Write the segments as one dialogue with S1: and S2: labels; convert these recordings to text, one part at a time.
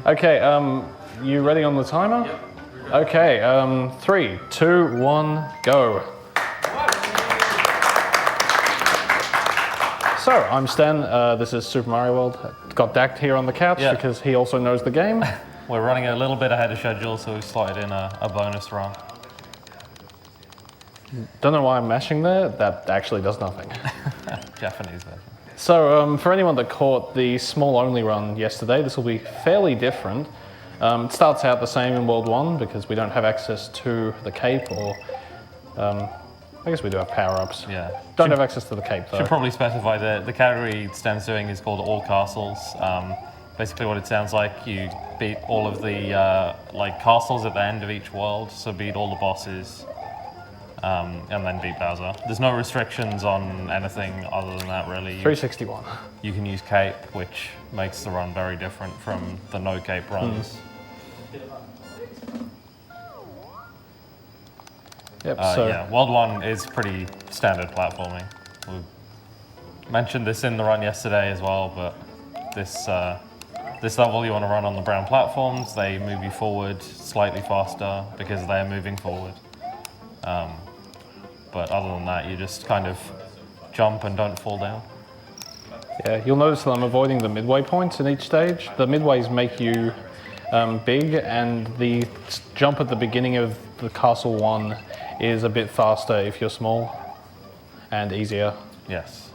S1: Okay, you ready on the timer? Yep. Okay, 3, 2, 1, go. So, I'm Sten, this is Super Mario World. Got Dak here on the couch because he also knows the game.
S2: We're running a little bit ahead of schedule, so we've slotted in a bonus run.
S1: Don't know why I'm mashing there, that actually does nothing.
S2: Japanese version.
S1: So, for anyone that caught the small-only run yesterday, this will be fairly different. It starts out the same in World 1 because we don't have access to the cape, or I guess we do have power-ups.
S2: Yeah.
S1: Don't have access to the cape, though.
S2: Should probably specify that the category Sten's doing is called All Castles. Basically what it sounds like, you beat all of the castles at the end of each world, so beat all the bosses, and then beat Bowser. There's no restrictions on anything other than that, really.
S1: 361.
S2: You can use cape, which makes the run very different from the no cape runs.
S1: Yep,
S2: yeah, World 1 is pretty standard platforming. We mentioned this in the run yesterday as well, but this level you want to run on the brown platforms. They move you forward slightly faster because they're moving forward. But other than that, you just kind of jump and don't fall down.
S1: Yeah, you'll notice that I'm avoiding the midway points in each stage. The midways make you big, and the jump at the beginning of the Castle 1 is a bit faster if you're small, and easier.
S2: Yes.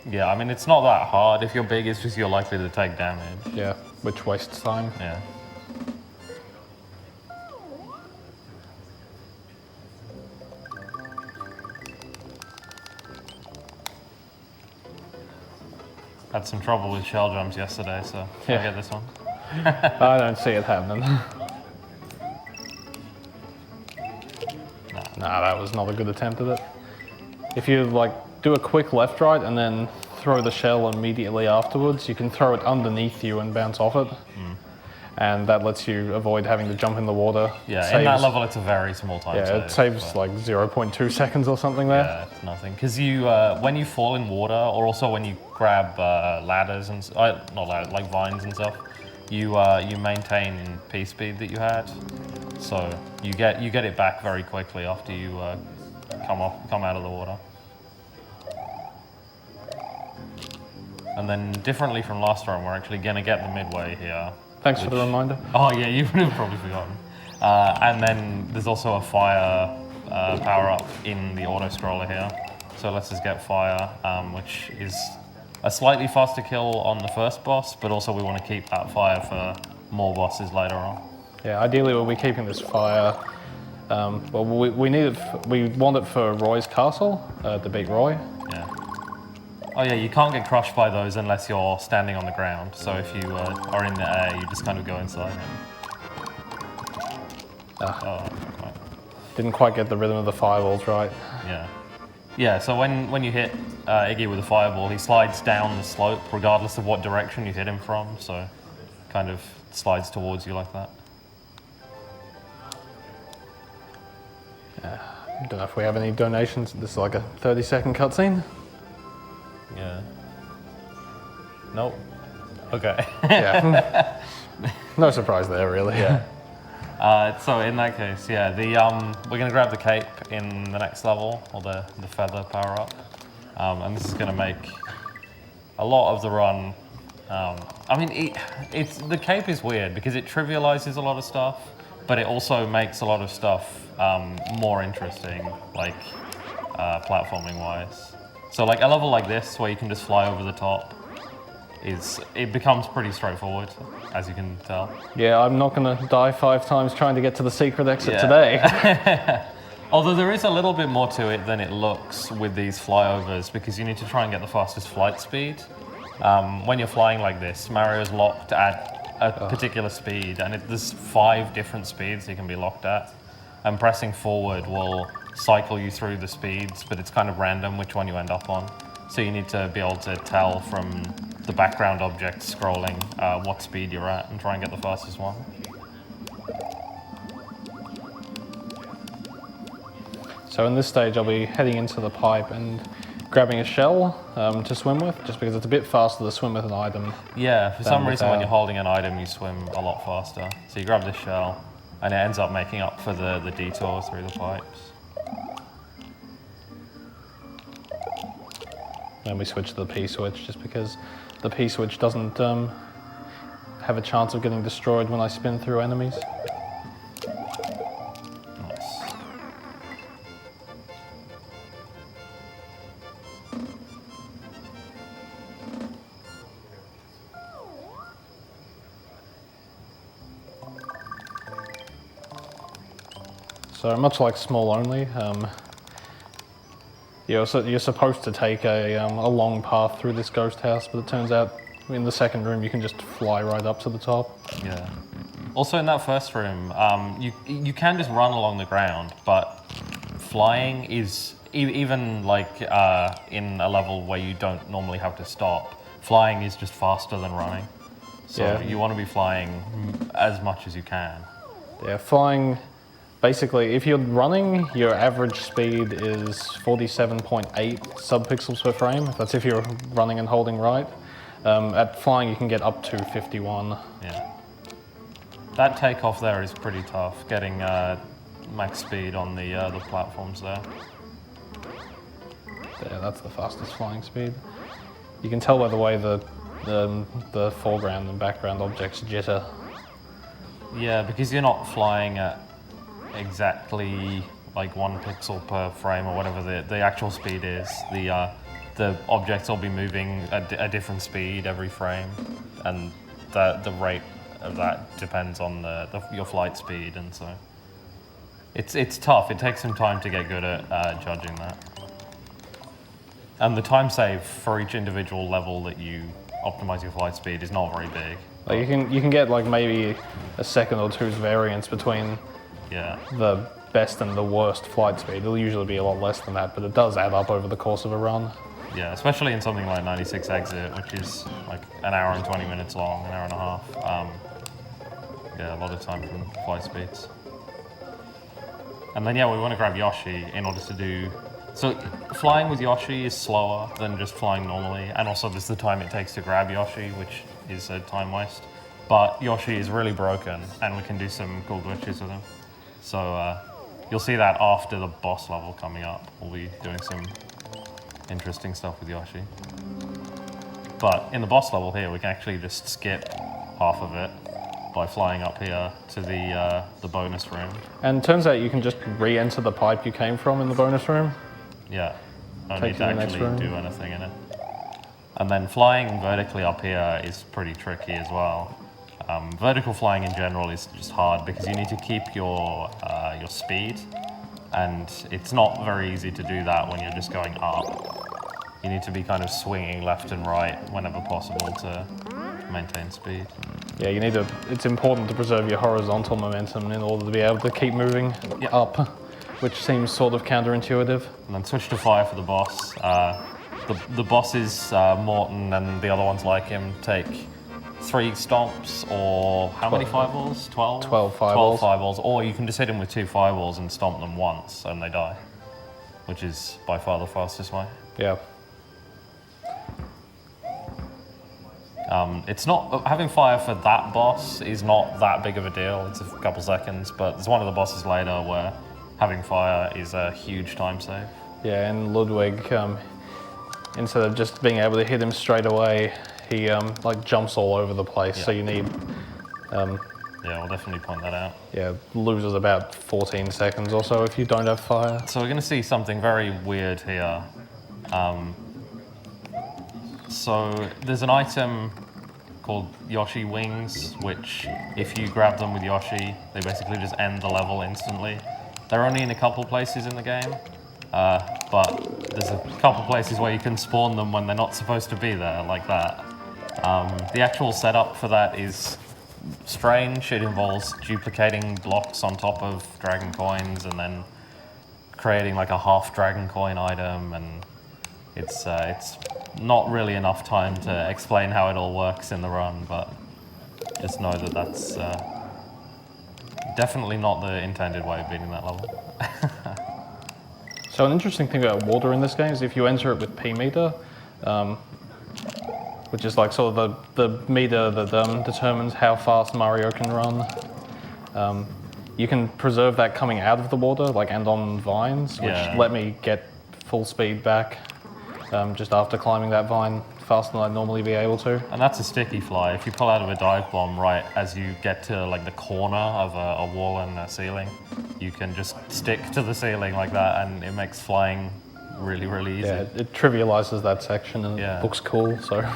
S2: Yeah, I mean, it's not that hard. If you're big, it's just you're likely to take damage.
S1: Yeah, which wastes time.
S2: Yeah. Had some trouble with shell jumps yesterday, so I get this one.
S1: I don't see it happening. Nah, that was not a good attempt at it. If you do a quick left-right and then throw the shell immediately afterwards, you can throw it underneath you and bounce off it. And that lets you avoid having to jump in the water.
S2: Yeah, in that level it's a very small time save.
S1: Yeah, it saves like 0.2 seconds or something there.
S2: Yeah, it's nothing. Because you, when you fall in water, or also when you grab ladders and not ladders, like vines and stuff, you maintain P speed that you had, so you get it back very quickly after you come out of the water. And then, differently from last run, we're actually going to get the midway here.
S1: Thanks for the reminder.
S2: Oh yeah, you would have probably forgotten. And then there's also a fire power-up in the auto-scroller here. So let's just get fire, which is a slightly faster kill on the first boss, but also we want to keep that fire for more bosses later on.
S1: Yeah, ideally we'll be keeping this fire. Well, we want it for Roy's castle, to beat Roy.
S2: Yeah. Oh yeah, you can't get crushed by those unless you're standing on the ground. So if you are in the air, you just kind of go inside.
S1: Right. Didn't quite get the rhythm of the fireballs right.
S2: Yeah. Yeah, so when you hit Iggy with a fireball, he slides down the slope regardless of what direction you hit him from, so kind of slides towards you like that.
S1: Yeah. Don't know if we have any donations. This is like a 30-second cutscene.
S2: Yeah. Nope. Okay.
S1: Yeah. No surprise there, really.
S2: Yeah. So in that case, yeah, we're going to grab the cape in the next level, or the feather power up, and this is going to make a lot of the run. I mean, the cape is weird because it trivializes a lot of stuff, but it also makes a lot of stuff more interesting, like platforming wise. So like a level like this, where you can just fly over the top, it becomes pretty straightforward, as you can tell.
S1: Yeah, I'm not going to die 5 times trying to get to the secret exit today.
S2: Although there is a little bit more to it than it looks with these flyovers, because you need to try and get the fastest flight speed. When you're flying like this, Mario's locked at a particular speed, and there's 5 different speeds you can be locked at. And pressing forward will cycle you through the speeds, but it's kind of random which one you end up on. So you need to be able to tell from the background object scrolling what speed you're at and try and get the fastest one.
S1: So in this stage I'll be heading into the pipe and grabbing a shell to swim with, just because it's a bit faster to swim with an item.
S2: Yeah, for some reason when
S1: without.
S2: you're holding an item, you swim a lot faster. So you grab this shell, and it ends up making up for the detour through the pipes.
S1: And we switch to the P-switch, just because the P-switch doesn't have a chance of getting destroyed when I spin through enemies.
S2: Nice.
S1: So much like Small Only, you're supposed to take a long path through this ghost house, but it turns out in the second room you can just fly right up to the top.
S2: Yeah. Also in that first room, you can just run along the ground, but flying is, even like in a level where you don't normally have to stop, flying is just faster than running. So
S1: Yeah.
S2: you want to be flying as much as you can.
S1: Yeah, flying, basically, if you're running, your average speed is 47.8 subpixels per frame. That's if you're running and holding right. At flying, you can get up to 51.
S2: Yeah. That takeoff there is pretty tough, getting max speed on the platforms there.
S1: There, that's the fastest flying speed. You can tell by the way the foreground and background objects jitter.
S2: Yeah, because you're not flying at exactly like 1 pixel per frame or whatever the actual speed is. The objects will be moving at a different speed every frame, and the rate of that depends on your flight speed, and so it's tough. It takes some time to get good at judging that. And the time save for each individual level that you optimize your flight speed is not very big.
S1: Like you can get like maybe a second or two's variance between
S2: Yeah.
S1: the best and the worst flight speed. It'll usually be a lot less than that, but it does add up over the course of a run.
S2: Yeah, especially in something like 96 Exit, which is like an hour and 20 minutes long, an hour and a half. Yeah, a lot of time from flight speeds. And then, yeah, we want to grab Yoshi in order to do... So flying with Yoshi is slower than just flying normally, and also there's the time it takes to grab Yoshi, which is a time waste. But Yoshi is really broken, and we can do some cool glitches with him. So you'll see that after the boss level coming up. We'll be doing some interesting stuff with Yoshi. But in the boss level here, we can actually just skip half of it by flying up here to the bonus room.
S1: And it turns out you can just re-enter the pipe you came from in the bonus room.
S2: Yeah, no
S1: Take
S2: need to
S1: you to the next
S2: actually
S1: room.
S2: do anything in it. And then flying vertically up here is pretty tricky as well. Vertical flying in general is just hard because you need to keep your speed, and it's not very easy to do that when you're just going up. You need to be kind of swinging left and right whenever possible to maintain speed.
S1: Yeah, you need to. It's important to preserve your horizontal momentum in order to be able to keep moving up, which seems sort of counterintuitive.
S2: And then switch to fire for the boss. The bosses, Morton and the other ones like him, take 3 stomps or how many fireballs? 12?
S1: 12 fireballs.
S2: 12 fireballs. Or you can just hit them with 2 fireballs and stomp them once and they die, which is by far the fastest way.
S1: Yeah.
S2: It's not, having fire for that boss is not that big of a deal. It's a couple seconds, but there's one of the bosses later where having fire is a huge time save.
S1: Yeah, and Ludwig, instead of just being able to hit him straight away, he like jumps all over the place. So you need,
S2: Yeah, we'll definitely point that out.
S1: yeah, loses about 14 seconds or so if you don't have fire.
S2: So we're going to see something very weird here. So there's an item called Yoshi Wings, which if you grab them with Yoshi, they basically just end the level instantly. They're only in a couple places in the game, but there's a couple places where you can spawn them when they're not supposed to be there, like that. The actual setup for that is strange. It involves duplicating blocks on top of dragon coins and then creating like a half dragon coin item, and it's not really enough time to explain how it all works in the run, but just know that that's definitely not the intended way of beating that level.
S1: So an interesting thing about water in this game is if you enter it with P meter, which is like sort of the meter that determines how fast Mario can run, you can preserve that coming out of the water, like and on vines, which let me get full speed back just after climbing that vine faster than I'd normally be able to.
S2: And that's a sticky fly. If you pull out of a dive bomb right as you get to like the corner of a wall and a ceiling, you can just stick to the ceiling like that, and it makes flying really, really easy.
S1: Yeah, it trivializes that section and it looks cool. So.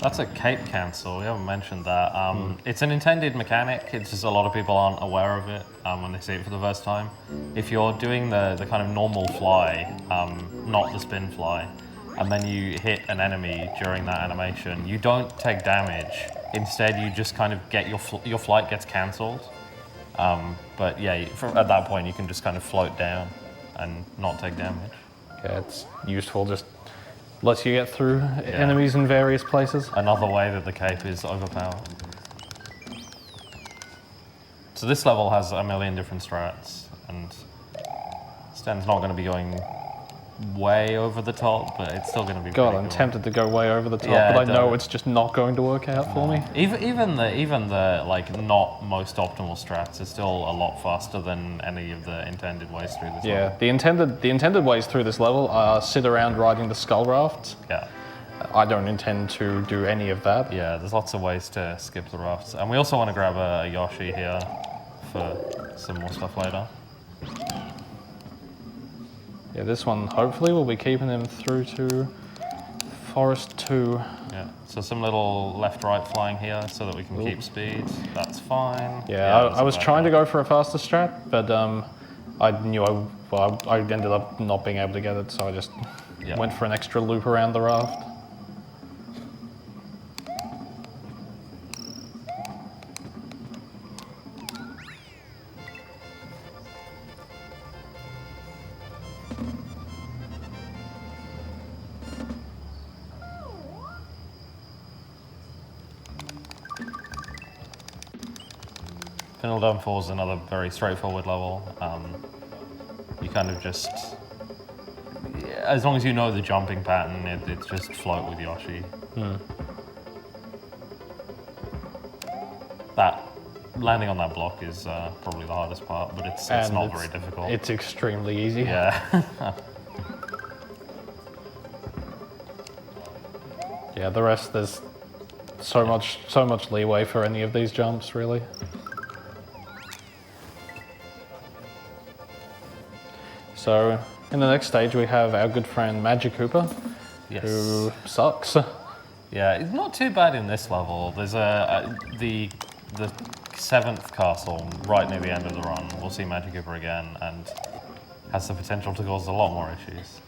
S2: That's a cape cancel, we haven't mentioned that. It's an intended mechanic, it's just a lot of people aren't aware of it when they see it for the first time. If you're doing the kind of normal fly, not the spin fly, and then you hit an enemy during that animation, you don't take damage. Instead, you just kind of get your flight gets cancelled. But yeah, at that point, you can just kind of float down and not take damage.
S1: Yeah, it's useful, just lets you get through enemies in various places.
S2: Another way that the cape is overpowered. So this level has a million different strats, and Sten's not going to be going way over the top, but it's still going to be
S1: God,
S2: pretty
S1: I'm
S2: cool.
S1: tempted to go way over the top, but I know it's just not going to work out for me.
S2: Even the like not most optimal strats is still a lot faster than any of the intended ways through this level.
S1: The intended ways through this level are sit around riding the skull rafts.
S2: Yeah.
S1: I don't intend to do any of that.
S2: Yeah, there's lots of ways to skip the rafts. And we also want to grab a Yoshi here for some more stuff later.
S1: Yeah, this one hopefully will be keeping him through to Forest 2.
S2: Yeah, so some little left-right flying here so that we can keep speed. That's fine.
S1: Yeah, I was trying to go for a faster strat, but I knew I ended up not being able to get it, so I just went for an extra loop around the raft.
S2: Pinnacle Downfall is another very straightforward level. You kind of just, as long as you know the jumping pattern, it's just float with Yoshi. That landing on that block is probably the hardest part, but it's not very difficult.
S1: It's extremely easy.
S2: Yeah.
S1: Yeah, the rest there's so much leeway for any of these jumps, really. So, in the next stage we have our good friend Magic Cooper, who sucks.
S2: Yeah, it's not too bad in this level. There's the 7th castle right near the end of the run. We'll see Magic Cooper again, and has the potential to cause a lot more issues.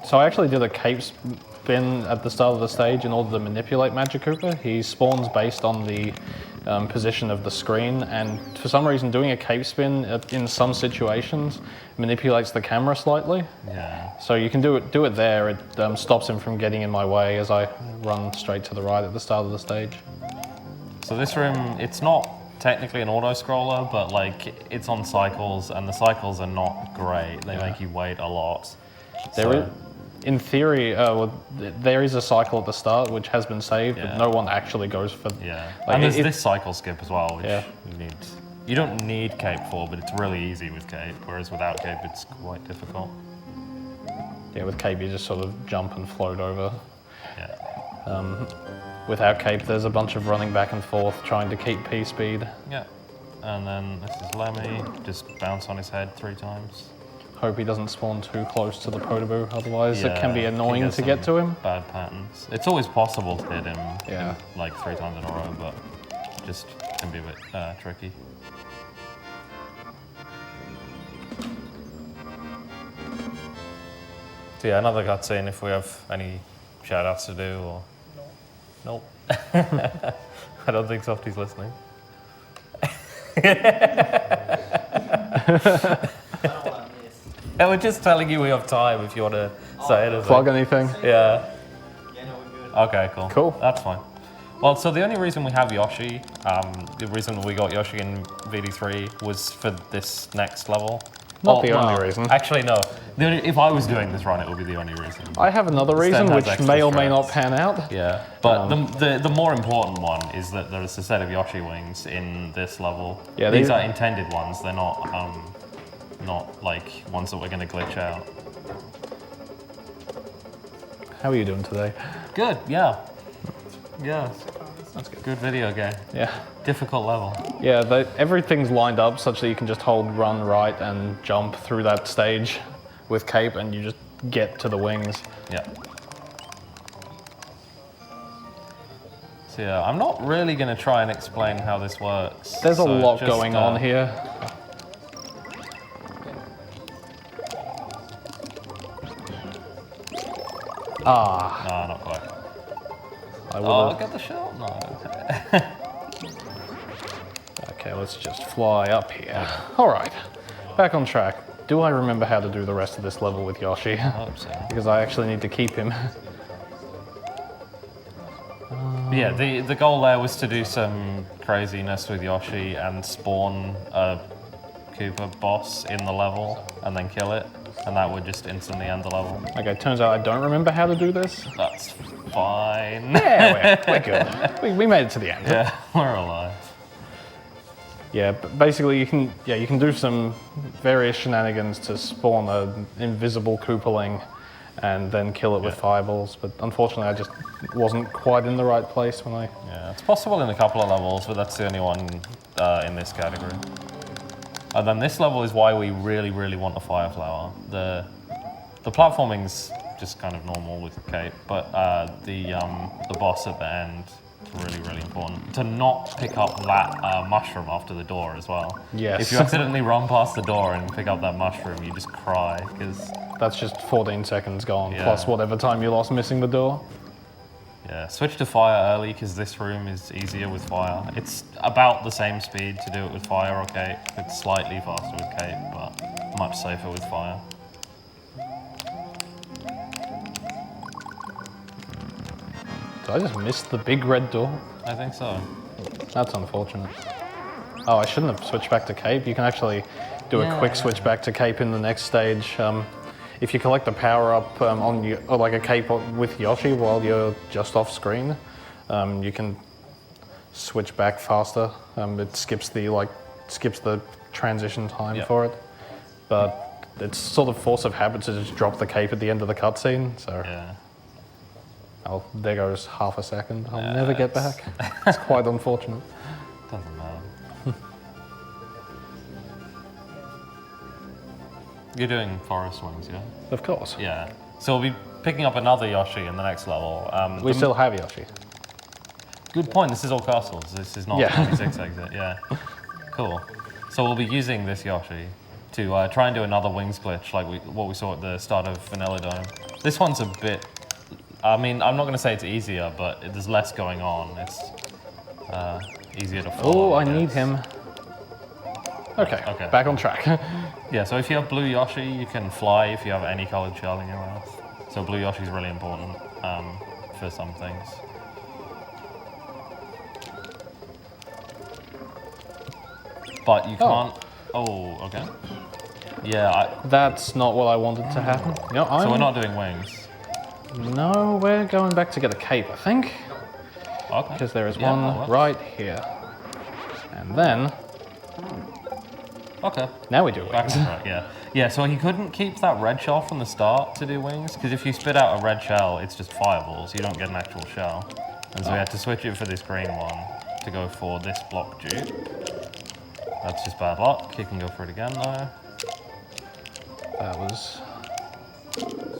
S1: So I actually did a cape spin at the start of the stage in order to manipulate Magic Cooper. He spawns based on the position of the screen, and for some reason doing a cape spin in some situations manipulates the camera slightly.
S2: Yeah.
S1: So you can do it there. It stops him from getting in my way as I run straight to the right at the start of the stage.
S2: So this room, it's not technically an auto-scroller, but like it's on cycles, and the cycles are not great. They make you wait a lot.
S1: In theory, there is a cycle at the start which has been saved, but no one actually goes for.
S2: Yeah,
S1: like,
S2: and there's this cycle skip as well, which
S1: you
S2: need. You don't need cape for, but it's really easy with cape. Whereas without cape, it's quite difficult.
S1: Yeah, with cape you just sort of jump and float over.
S2: Yeah.
S1: Without cape, there's a bunch of running back and forth trying to keep P speed.
S2: Yeah, and then this is Lemmy. Just bounce on his head 3 times.
S1: Hope he doesn't spawn too close to the Potable, otherwise it can be annoying to get to him.
S2: Bad patterns. It's always possible to hit him like 3 times in a row, but just can be a bit tricky. So yeah, another cutscene if we have any shout-outs to do, or... Nope. I don't think Softy's listening. And we're just telling you we have time if you want to say anything.
S1: Plug anything?
S2: Yeah.
S3: Yeah, no, we're good.
S2: Okay, cool.
S1: Cool.
S2: That's fine. Well, so the only reason we have Yoshi, the reason we got Yoshi in VD3 was for this next level.
S1: Not the only reason.
S2: Actually, no. If I was doing this run, it would be the only reason.
S1: I have another reason,
S2: has
S1: which
S2: extra
S1: may or may not
S2: strats.
S1: pan out.
S2: Yeah, but the more important one is that there's a set of Yoshi wings in this level.
S1: Yeah,
S2: these are intended ones. They're not like ones that we're going to glitch out.
S1: How are you doing today?
S2: Good. Yeah. Yeah. That's good. Good video game.
S1: Yeah.
S2: Difficult level.
S1: Yeah, everything's lined up such that you can just hold run right and jump through that stage with cape and you just get to the wings.
S2: Yeah. So yeah, I'm not really going to try and explain how this works.
S1: There's a
S2: so
S1: lot
S2: just,
S1: going on here. Ah,
S2: No, not quite.
S1: I
S2: Oh,
S1: would
S2: get the shell? No. Okay.
S1: Okay, let's just fly up here. All right, back on track. Do I remember how to do the rest of this level with Yoshi?
S2: I hope so.
S1: Because I actually need to keep him.
S2: Yeah, the goal there was to do some craziness with Yoshi and spawn a Koopa boss in the level and then kill it, and that would just instantly end the level.
S1: Okay, turns out I don't remember how to do this.
S2: That's fine.
S1: Yeah, we're good. We made it to the end.
S2: Yeah, we're alive.
S1: Yeah, but basically you can do some various shenanigans to spawn an invisible Koopaling and then kill it with fireballs, but unfortunately I just wasn't quite in the right place when I...
S2: Yeah, it's possible in a couple of levels, but that's the only one in this category. And then this level is why we really, really want the Fire Flower. The platforming's just kind of normal with Cape, but the boss at the end is really, really important. To not pick up that mushroom after the door as well.
S1: Yes.
S2: If you accidentally run past the door and pick up that mushroom, you just cry, because...
S1: That's just 14 seconds gone,
S2: Yeah.
S1: plus whatever time you lost missing the door.
S2: Yeah, switch to fire early because this room is easier with fire. It's about the same speed to do it with fire or cape. It's slightly faster with cape, but much safer with fire.
S1: Did I just miss the big red door?
S2: I think so.
S1: That's unfortunate. Oh, I shouldn't have switched back to cape. You can actually do a quick switch back to cape in the next stage. If you collect the power up or like a cape with Yoshi while you're just off screen, you can switch back faster. It skips the transition time for it, but it's sort of force of habit to just drop the cape at the end of the cutscene. So
S2: Yeah.
S1: there goes half a second. I'll never get back. It's quite unfortunate.
S2: Doesn't matter. You're doing forest wings, yeah?
S1: Of course.
S2: Yeah. So we'll be picking up another Yoshi in the next level.
S1: We still have Yoshi.
S2: Good point. This is all castles. This is not 26 exit. Yeah. Cool. So we'll be using this Yoshi to try and do another wings glitch like what we saw at the start of Vanilla Dome. This one's a bit... I mean, I'm not going to say it's easier, but there's less going on. It's easier to follow.
S1: Oh, I need him. Okay, back on track.
S2: Yeah, so if you have blue Yoshi, you can fly if you have any colored shell in your mouth. So blue Yoshi is really important for some things. But you can't... Oh, okay. Yeah,
S1: That's not what I wanted to happen. No,
S2: so we're not doing wings.
S1: No, we're going back to get a cape, I think.
S2: Okay.
S1: Because there is
S2: Yeah, that
S1: one
S2: works.
S1: right here. And then,
S2: Okay.
S1: now we do
S2: Back
S1: wings.
S2: on track, yeah. Yeah, so he couldn't keep that red shell from the start to do wings, because if you spit out a red shell, it's just fireballs. You don't get an actual shell. And so we had to switch it for this green one to go for this block dupe. That's just bad luck. You can go for it again, though.
S1: That was...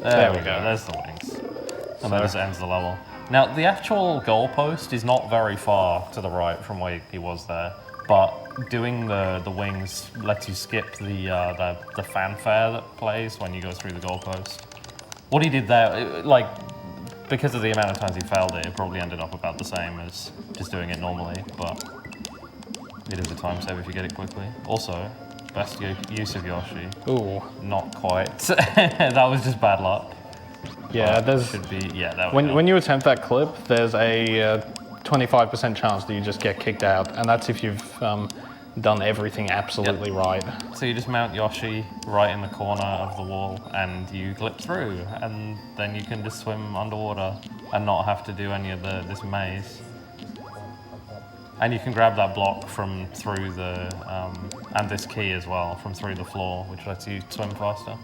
S2: There we go. There's the wings. And that just ends the level. Now, the actual goalpost is not very far to the right from where he was there, but doing the wings lets you skip the fanfare that plays when you go through the goalpost. What he did there, because of the amount of times he failed it, it probably ended up about the same as just doing it normally, but It is a time save if you get it quickly. Also, best use of Yoshi.
S1: Ooh.
S2: Not quite. That was just bad luck.
S1: Yeah, there's...
S2: Should be, yeah, there we go.
S1: When you attempt that clip, there's a 25% chance that you just get kicked out, and that's if you've done everything absolutely right.
S2: So you just mount Yoshi right in the corner of the wall, and you glip through, and then you can just swim underwater and not have to do any of this maze. And you can grab that block from through the, and this key as well, from through the floor, which lets you swim faster.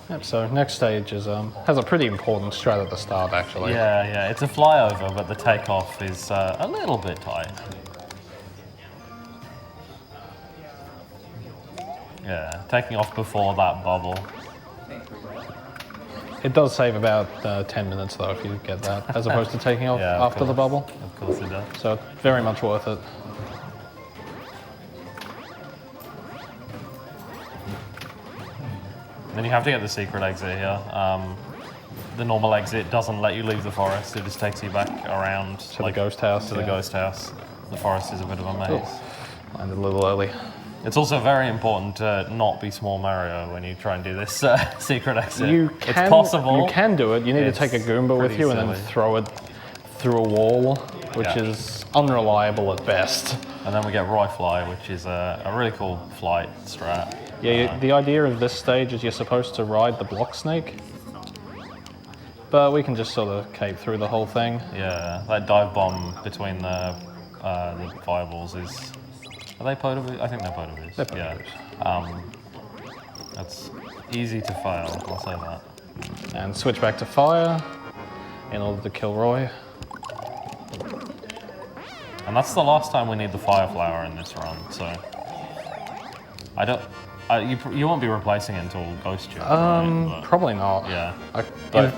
S1: Yep, so next stage is has a pretty important strat at the start, actually.
S2: Yeah, it's a flyover, but the takeoff is a little bit tight. Yeah, taking off before that bubble.
S1: It does save about 10 minutes, though, if you get that, as opposed to taking off
S2: Yeah,
S1: after the bubble.
S2: Of course it does.
S1: So very much worth it.
S2: Then you have to get the secret exit here. The normal exit doesn't let you leave the forest. It just takes you back around
S1: To the ghost house.
S2: to the ghost house. The forest is a bit of a maze.
S1: Landed a little early.
S2: It's also very important to not be Small Mario when you try and do this secret exit. It's possible.
S1: You can do it. You need to take a Goomba with
S2: pretty
S1: you and then
S2: silly.
S1: throw it through a wall, which
S2: Yeah.
S1: is unreliable at best.
S2: And then we get Roy Fly, which is a really cool flight strat.
S1: Yeah, the idea of this stage is you're supposed to ride the block snake, but we can just sort of cape through the whole thing.
S2: Yeah, that dive bomb between the fireballs is... Are they Potoboos? I think they're Potoboos.
S1: They're
S2: Yeah. That's easy to fail, I'll say that.
S1: And switch back to fire in order to kill Roy.
S2: And that's the last time we need the fire flower in this run, so... I don't... you won't be replacing it until Ghost Tube, right? But,
S1: Probably not.
S2: yeah.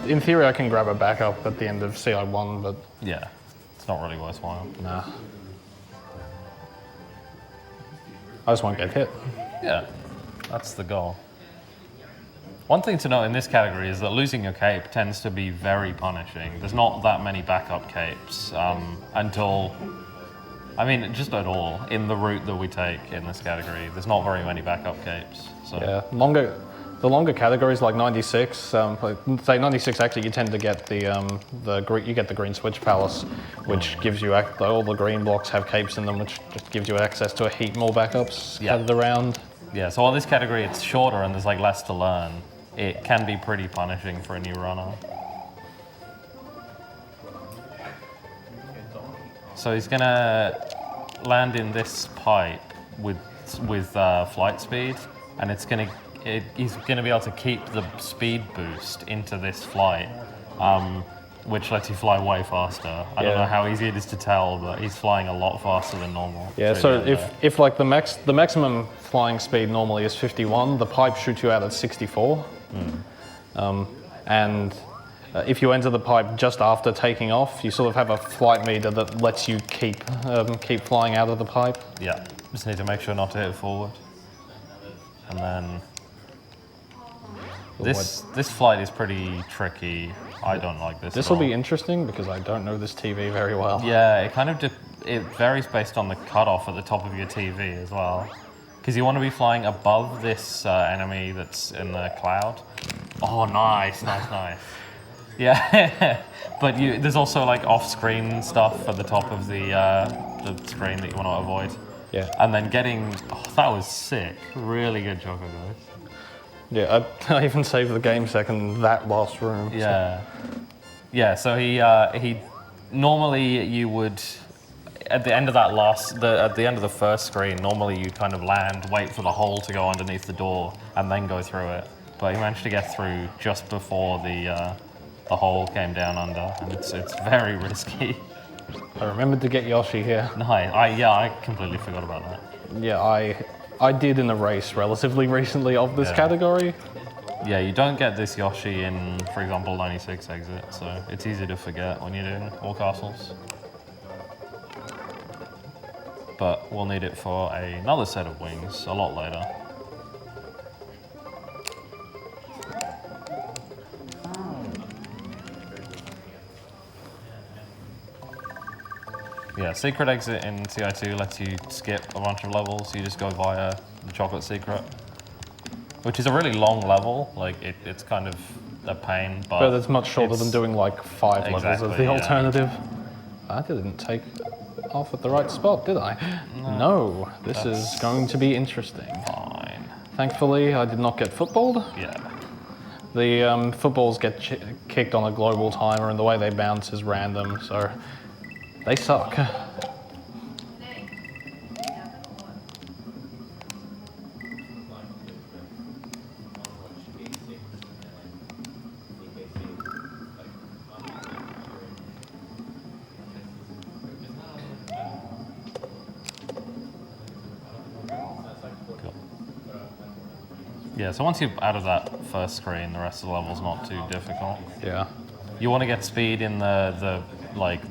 S1: In theory, I can grab a backup at the end of CI1, but
S2: Yeah. It's not really worthwhile.
S1: nah. I just won't get hit.
S2: Yeah, that's the goal. One thing to note in this category is that losing your cape tends to be very punishing. There's not that many backup capes until, I mean, just at all, in the route that we take in this category. There's not very many backup capes. So.
S1: Yeah, the longer categories like 96, say 96 actually, you tend to get you get the green switch palace, which gives you all the green blocks have capes in them, which just gives you access to a heap more backups scattered around.
S2: Yeah, so while this category it's shorter and there's like less to learn, it can be pretty punishing for a new runner. So he's gonna land in this pipe with flight speed, and he's gonna be able to keep the speed boost into this flight, which lets you fly way faster. I don't know how easy it is to tell, but he's flying a lot faster than normal.
S1: Yeah, so if like the maximum flying speed normally is 51, the pipe shoots you out at 64. And if you enter the pipe just after taking off, you sort of have a flight meter that lets you keep flying out of the pipe.
S2: Yeah, just need to make sure not to hit forward. And then this flight is pretty tricky. I don't like this.
S1: This will be interesting because I don't know this TV very well.
S2: Yeah, it kind of it varies based on the cutoff at the top of your TV as well. Because you want to be flying above this enemy that's in the cloud. Oh, nice. Yeah, but there's also like off-screen stuff at the top of the screen that you want to avoid.
S1: Yeah.
S2: And then that was sick. Really good job, guys.
S1: Yeah, I even saved the game second that last room.
S2: Yeah. Yeah, so he normally you would at the end of at the end of the first screen, normally you kind of land, wait for the hole to go underneath the door, and then go through it. But he managed to get through just before the hole came down under, and it's very risky.
S1: I remembered to get Yoshi here.
S2: No, I completely forgot about that.
S1: Yeah, I did in a race relatively recently of this category.
S2: Yeah, you don't get this Yoshi in, for example, 96 exit, so it's easy to forget when you're doing all castles. but we'll need it for another set of wings a lot later. Yeah, secret exit in CI2 lets you skip a bunch of levels. You just go via the chocolate secret, which is a really long level. Like, it's kind of a pain,
S1: But it's much shorter than doing like 5 levels as
S2: Exactly,
S1: the
S2: yeah.
S1: alternative. I didn't take off at the right spot, did I? No, this is going to be interesting.
S2: Fine.
S1: Thankfully, I did not get footballed.
S2: Yeah.
S1: The footballs get kicked on a global timer, and the way they bounce is random, so they suck.
S2: Yeah, so once you've added that first screen, the rest of the level's not too difficult.
S1: Yeah.
S2: You want to get speed in the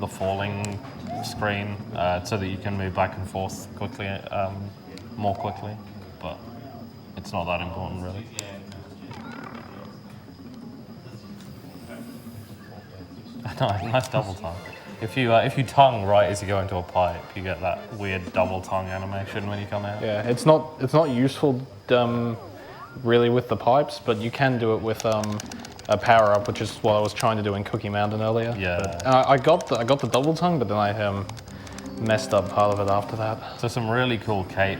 S2: falling screen so that you can move back and forth quickly, more quickly, but it's not that important really. Nice double tongue. If you tongue right as you go into a pipe, you get that weird double tongue animation when you come out.
S1: Yeah, it's not useful really with the pipes, but you can do it with a power up, which is what I was trying to do in Cookie Mountain earlier.
S2: Yeah.
S1: But, I got the double tongue, but then I messed up part of it after that.
S2: So some really cool cape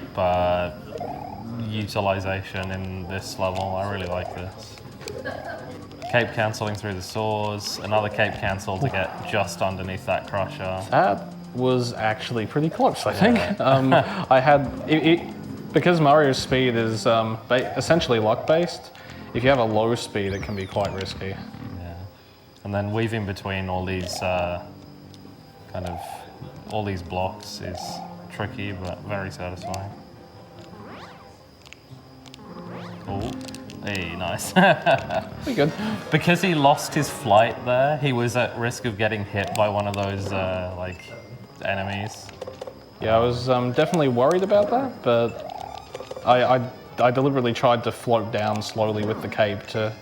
S2: utilization in this level. I really like this. Cape cancelling through the saws, another cape cancel to get just underneath that crusher.
S1: That was actually pretty close, I think. I had because Mario's speed is essentially luck-based. If you have a low speed, it can be quite risky.
S2: Yeah, and then weaving between all these all these blocks is tricky but very satisfying. Oh, hey, nice.
S1: Pretty good.
S2: Because he lost his flight there, he was at risk of getting hit by one of those enemies.
S1: Yeah, I was definitely worried about that, but I deliberately tried to float down slowly with the cape to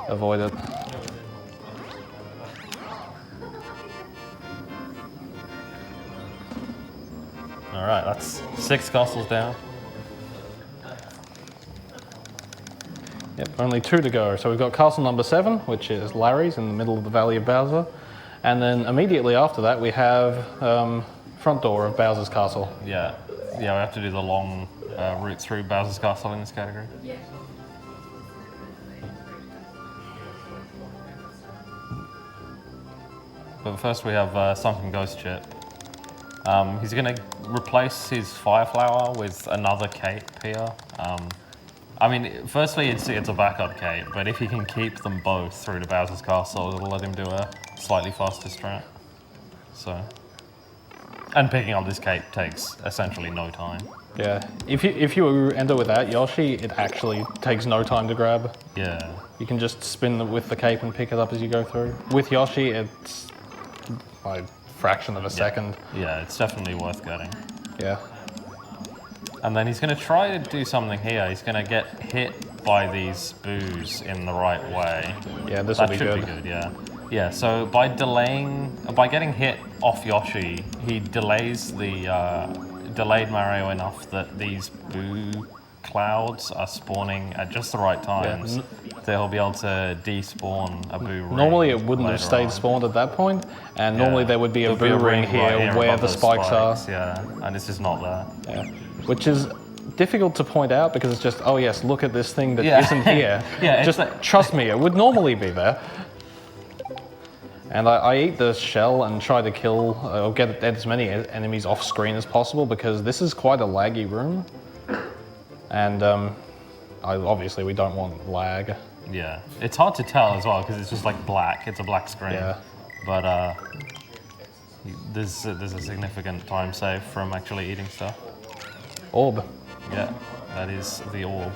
S1: avoid it.
S2: All right, that's 6 castles down.
S1: Yep, only 2 to go. So we've got castle number 7, which is Larry's in the middle of the Valley of Bowser. And then immediately after that, we have front door of Bowser's castle.
S2: Yeah, we have to do the long route through Bowser's castle in this category. But first we have Sunken Ghost Chip. He's going to replace his Fire Flower with another cape here. I mean, firstly, it's a backup cape, but if he can keep them both through to Bowser's castle, it'll let him do a slightly faster strat. So, and picking up this cape takes essentially no time.
S1: Yeah, if you enter without Yoshi, it actually takes no time to grab.
S2: Yeah.
S1: You can just spin with the cape and pick it up as you go through. With Yoshi, it's a fraction of a second.
S2: Yeah, it's definitely worth getting.
S1: Yeah.
S2: And then he's going to try to do something here. He's going to get hit by these boos in the right way.
S1: Yeah, this will be good.
S2: That should be good, yeah. Yeah, so by getting hit off Yoshi, he delays delayed Mario enough that these boo clouds are spawning at just the right times.
S1: Yeah.
S2: So he'll be able to despawn a boo ring.
S1: Normally it wouldn't have
S2: later
S1: stayed
S2: on.
S1: spawned at that point, and normally there would be a
S2: There'll
S1: boo ring
S2: right
S1: here where
S2: above
S1: the spikes are.
S2: Yeah, and it's just not there.
S1: Yeah. Which is difficult to point out because it's just, oh yes, look at this thing that isn't here.
S2: Yeah,
S1: just trust me, it would normally be there. And I eat the shell and try to kill or get as many enemies off screen as possible because this is quite a laggy room. And obviously we don't want lag.
S2: Yeah, it's hard to tell as well because it's just like black. It's a black screen.
S1: Yeah.
S2: But there's a significant time save from actually eating stuff.
S1: Orb.
S2: Yeah, that is the orb.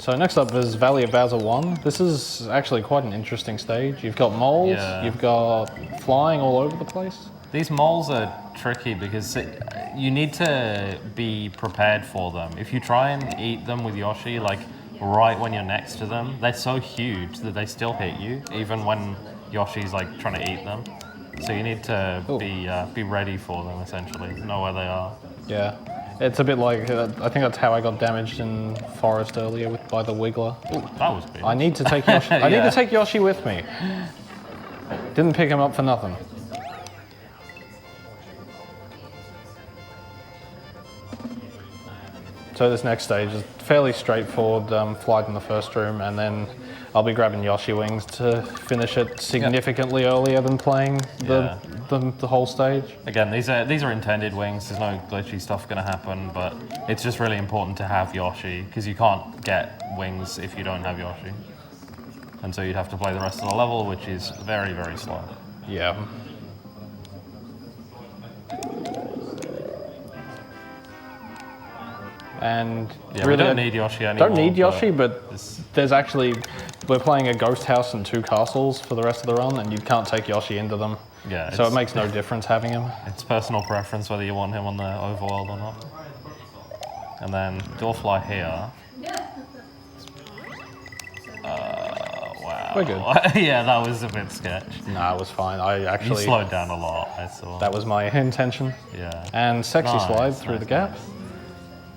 S1: So next up is Valley of Bowser 1. This is actually quite an interesting stage. You've got moles,
S2: Yeah.
S1: you've got flying all over the place.
S2: These moles are tricky because you need to be prepared for them. If you try and eat them with Yoshi, like right when you're next to them, they're so huge that they still hit you, even when Yoshi's like trying to eat them. So you need to be ready for them, essentially, know where they are.
S1: Yeah, it's a bit like, I think that's how I got damaged in Forest earlier by the Wiggler.
S2: Ooh, that was big.
S1: I need to take Yoshi, I need to take Yoshi with me. Didn't pick him up for nothing. So this next stage is fairly straightforward, flight in the first room, and then I'll be grabbing Yoshi wings to finish it significantly earlier than playing the whole stage.
S2: Again, these are intended wings. There's no glitchy stuff going to happen, but it's just really important to have Yoshi because you can't get wings if you don't have Yoshi. And so you'd have to play the rest of the level, which is very, very slow.
S1: Yeah. And
S2: Yeah,
S1: really,
S2: we don't need Yoshi anymore.
S1: Don't need Yoshi, but
S2: it's-
S1: there's actually, we're playing a ghost house and 2 castles for the rest of the run, and you can't take Yoshi into them.
S2: Yeah,
S1: So it makes no difference having him.
S2: It's personal preference whether you want him on the overworld or not. And then door fly here. Wow.
S1: We're good.
S2: Yeah, that was a bit sketch.
S1: Nah, it was fine. I
S2: You
S1: actually,
S2: slowed down a lot, I saw.
S1: that was my intention.
S2: Yeah.
S1: And sexy
S2: Nice,
S1: slide through the gap.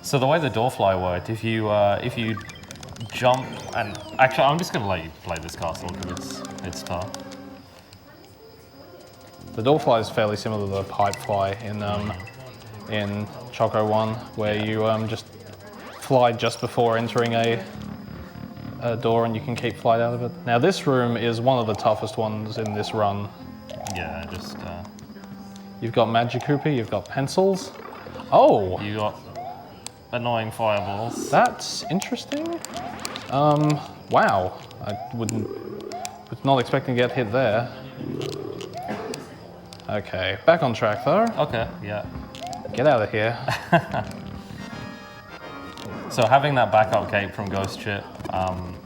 S2: So the way the door fly worked, if you jump and actually, I'm just gonna let you play this castle because it's tough.
S1: The door fly is fairly similar to the pipe fly in Choco 1, where you just fly just before entering a door and you can keep flight out of it. Now this room is one of the toughest ones in this run.
S2: Yeah, just
S1: You've got Magic Koopa, you've got pencils. Oh,
S2: you got annoying fireballs.
S1: that's interesting. Wow, I was not expecting to get hit there. Okay, back on track though.
S2: Okay, yeah.
S1: Get out of here.
S2: So having that backup cape from Ghost Ship,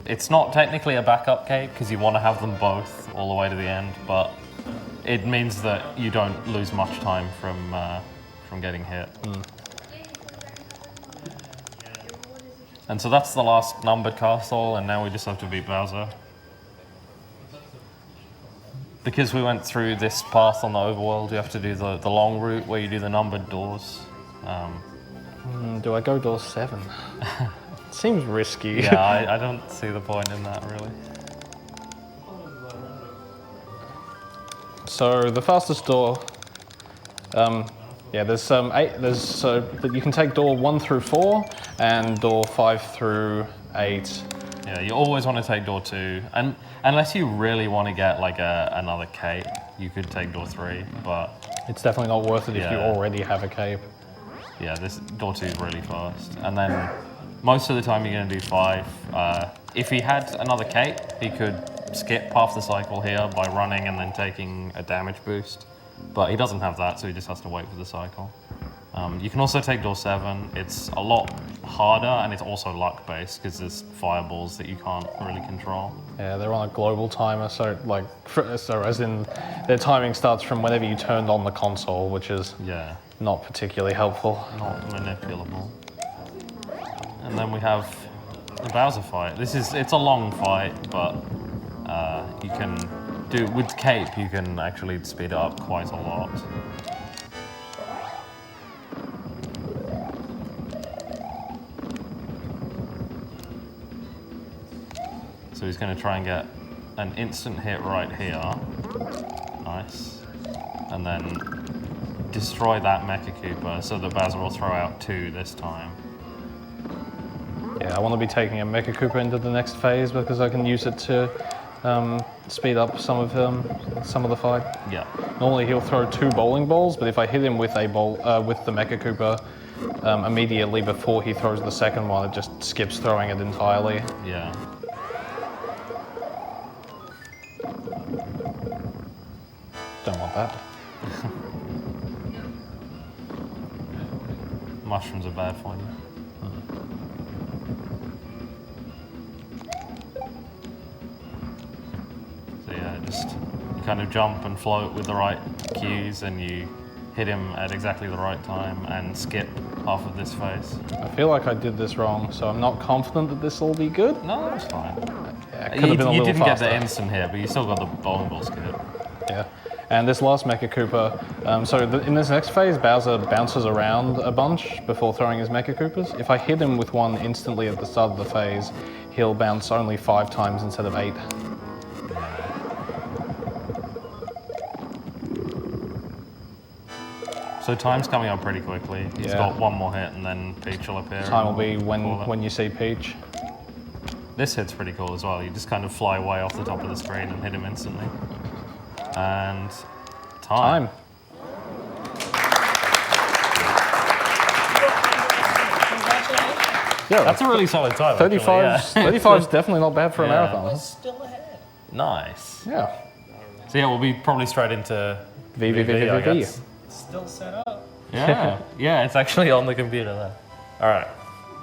S2: it's not technically a backup cape because you want to have them both all the way to the end, but it means that you don't lose much time from getting hit. And so that's the last numbered castle, and now we just have to beat Bowser. Because we went through this path on the overworld, you have to do the long route where you do the numbered doors.
S1: Do I go door 7? Seems risky.
S2: Yeah, I don't see the point in that, really.
S1: So the fastest door, yeah, there's 8. So you can take door 1 through 4 and door 5 through 8.
S2: Yeah, you always want to take door 2, and unless you really want to get like another cape, you could take door 3. But
S1: It's definitely not worth it if you
S2: Yeah.
S1: already have a cape.
S2: yeah, this door 2 is really fast. And then most of the time you're going to do 5. If he had another cape, he could skip half the cycle here by running and then taking a damage boost. But he doesn't have that, so he just has to wait for the cycle. You can also take door 7. It's a lot harder, and it's also luck-based because there's fireballs that you can't really control.
S1: Yeah, they're on a global timer, so as in their timing starts from whenever you turned on the console, which is
S2: Yeah,
S1: not particularly helpful.
S2: not manipulable. And then we have the Bowser fight. It's a long fight, but you can do with cape. You can actually speed it up quite a lot. So he's going to try and get an instant hit right here. Nice. And then destroy that Mecha Koopa so that Bowser will throw out 2 this time.
S1: Yeah, I want to be taking a Mecha Koopa into the next phase because I can use it to speed up some of the fight.
S2: Yeah.
S1: Normally he'll throw 2 bowling balls, but if I hit him with with the Mecha Koopa immediately before he throws the second one, it just skips throwing it entirely.
S2: Yeah.
S1: Don't want that.
S2: Mushrooms are bad for you. you kind of jump and float with the right cues, and you hit him at exactly the right time and skip half of this phase.
S1: I feel like I did this wrong, so I'm not confident that this will be good.
S2: No, that's fine.
S1: Yeah, it could have been a
S2: You
S1: little
S2: didn't
S1: faster.
S2: get the instant hit, but you still got the bowling ball skip.
S1: Yeah. And this last Mecha Koopa, in this next phase, Bowser bounces around a bunch before throwing his Mecha Koopas. If I hit him with one instantly at the start of the phase, he'll bounce only 5 times instead of 8.
S2: So time's coming up pretty quickly. He's
S1: Yeah.
S2: got one more hit and then Peach will appear.
S1: Time will be
S2: Call it.
S1: when you see Peach.
S2: This hit's pretty cool as well. You just kind of fly way off the top of the screen and hit him instantly. And time.
S1: Yeah,
S2: That's a really solid time.
S1: 35. 35 is definitely not bad for a
S2: Yeah.
S1: marathon.
S3: Still ahead.
S2: Nice.
S1: Yeah.
S2: So yeah, we'll be probably straight into
S1: VVVVV.
S2: I guess.
S3: Still set up.
S2: Yeah, yeah, it's actually on the computer there. All right.